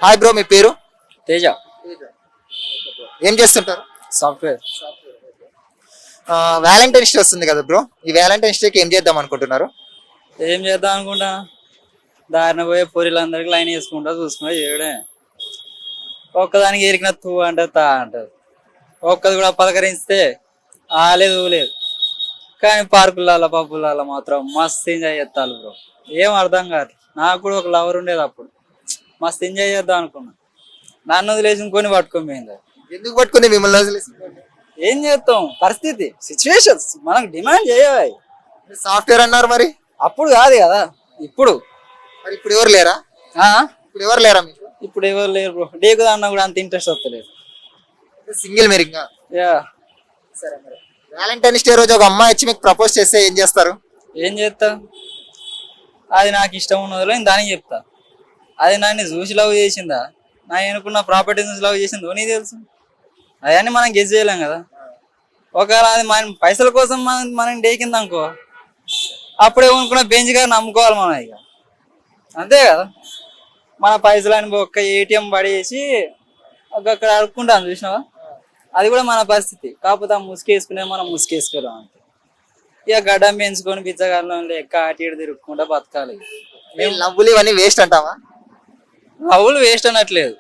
Hi bro, మీ పేరు? తేజ. ఏం చేస్తుంటారు? సాఫ్ట్వేర్. వ్యాలంటైన్స్ డే వస్తుంది కదా బ్రో, ఈ వ్యాలంటైన్స్ డేకి ఏం చేద్దాం అనుకుంటున్నారు? ఏం చేద్దాం అనుకుంటా, దారిన పోయే పూరీలందరికి లైన్ వేసుకుంటా చూసుకుంటా చేయడే. ఒక్కదానికి ఎరికిన తూ అంటారు, తా అంటారు. ఒక్కది కూడా పలకరిస్తే లేదు లేదు. కానీ పార్కులలో పబ్బులలో మాత్రం మస్తు ఎంజాయ్ చేస్తారు బ్రో. ఏం అర్థం కాదు. నాకు కూడా ఒక లవర్ ఉండేది అప్పుడు, మస్తు ఎంజాయ్ చేద్దాం అనుకున్నా. నన్ను వదిలేసి కొని పట్టుకొని పోయింది. ఎందుకు పట్టుకుని మిమ్మల్ని వదిలేసి? ఏం చేస్తాం, పరిస్థితి, సిచ్యువేషన్స్ మనకు డిమాండ్ చేయవాలి. సాఫ్ట్వేర్ అన్నారు మరి. అప్పుడు కాదు కదా, ఇప్పుడు. మరి ఇప్పుడు ఎవరు లేరా? ఇప్పుడు ఎవరు లేరా మీకు? ఇప్పుడు ఎవరు లేరు బ్రో. డేకు అన్న కూడా అంత ఇంట్రెస్ట్ వస్తలేదు. సింగిల్ మీరు ఇంకా? యా. సరే, మరి వ్యాలంటైన్స్ డే రోజు ఒక అమ్మాయి వచ్చి మీకు ప్రపోజ్ చేస్తే ఏం చేస్తారు? ఏం చేస్తా, అది నాకు ఇష్టం ఉన్నదో నేను దానికి చెప్తా. అది నన్ను చూసి లవ్ చేసిందా, నా అనుకున్న ప్రాపర్టీ చూసి లవ్ చేసిందో నీకు తెలుసు. అవన్నీ మనం గెస్ చేయలేం కదా. ఒకవేళ అది మన పైసల కోసం మనం డేకింది అనుకో, అప్పుడే అనుకున్న బెంచ్ గారిని నమ్ముకోవాలి మనం. ఇక అంతే కదా. మన పైసలని ఒక్క ఏటీఎం పడేసి అక్కడ అడుక్కుంటాం చూసినావా, అది కూడా మన పరిస్థితి. కాకపోతే ఆ ముసుకేసుకునే మనం ముసుకేసుకోలేం అంతే. ఇక గడ్డం పెంచుకొని బిచ్చగాళ్ళం లెక్క అటు ఇటు తిరుక్కుంటా బతకాలి. లవ్వులు ఇవన్నీ వేస్ట్ అంటావా? లవ్వులు వేస్ట్ అనట్లేదు,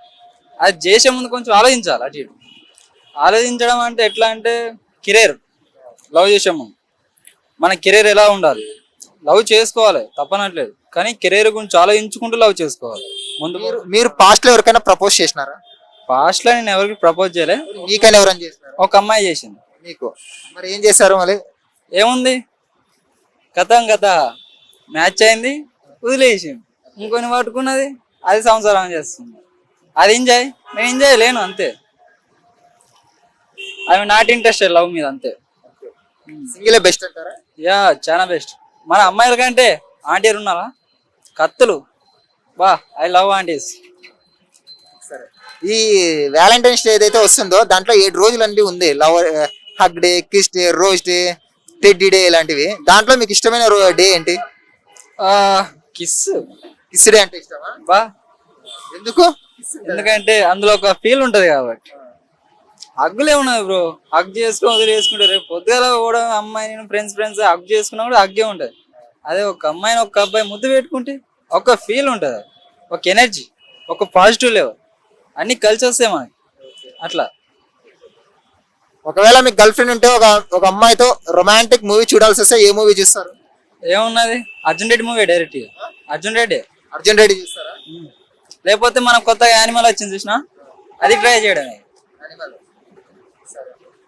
అది చేసే ముందు కొంచెం ఆలోచించాలి. అటు ఇటు ఆలోచించడం అంటే ఎట్లా అంటే, కెరీర్ లవ్ చేసే ముందు మన కెరీర్ ఎలా ఉండాలి, లవ్ చేసుకోవాలి తప్పనట్లేదు, కానీ కెరీర్ గురించి ఆలోచించుకుంటూ లవ్ చేసుకోవాలి ముందు. మీరు పాస్ట్ లో ఎవరికైనా ప్రపోజ్ చేసినారా? పాస్ట్ లో నేను ఎవరికి ప్రపోజ్ చేయలే. మీకైనా ఎవరైనా చేసినారా? ఒక అమ్మాయి చేసింది. మీకు మరి ఏం చేశారు? మళ్ళీ ఏముంది, కథ మ్యాచ్ అయింది, వదిలేసింది. ఇంకొని పట్టుకున్నది, అది సంసారం చేస్తుంది. అది ఎంజాయ్, నేను ఎంజాయ్ లేను అంతే. ఐ నాట్ ఇంట్రెస్టెడ్ లవ్ మీద అంతే. సింగిలే బెస్ట్ అంటారా? యా, చాలా బెస్ట్. మన అమ్మాయిల కంటే ఆంటీలు ఉన్నారా కత్తులు. బా, ఐ లవ్ ఆంటీస్. సరే, ఈ వ్యాలంటైన్స్ డే ఏదైతే వస్తుందో దాంట్లో 7 రోజులు అండి ఉంది. Love, hug day, kiss day, rose day, teddy day ఇలాంటివి. దాంట్లో మీకు ఇష్టమైన డే ఏంటి? కిస్. కిస్ డే అంటే ఇష్టమా? బా, ఎందుకు? ఎందుకంటే అందులో ఒక ఫీల్ ఉంటది కాబట్టి. హగ్గులే ఉన్నది బ్రో, హగ్ చేసుకుని వదిలేసుకుంటే రేపు పొద్దుగాల కూడా అమ్మాయి నేను ఫ్రెండ్స్ హగ్ చేసుకున్నా కూడా హగ్గే ఉంటది. అదే ఒక అమ్మాయిని ఒక అబ్బాయి ముద్దు పెట్టుకుంటే ఒక ఫీల్ ఉంటది, ఒక ఎనర్జీ, ఒక పాజిటివ్ లెవెల్, అన్ని కలిసి వస్తాయి మనకి. అట్లా ఒకవేళ మీకు గర్ల్ ఫ్రెండ్ ఉంటే ఒక అమ్మాయితో రొమాంటిక్ మూవీ చూడాల్సి వస్తే ఏ మూవీ చూస్తారు? ఏమున్నది, అర్జున్ రెడ్డి మూవీ డైరెక్ట్. అర్జున్ రెడ్డి చూస్తారా? లేకపోతే మనం కొత్తగా యానిమల్ వచ్చింది చూసినా, అది ట్రై చేయడమే.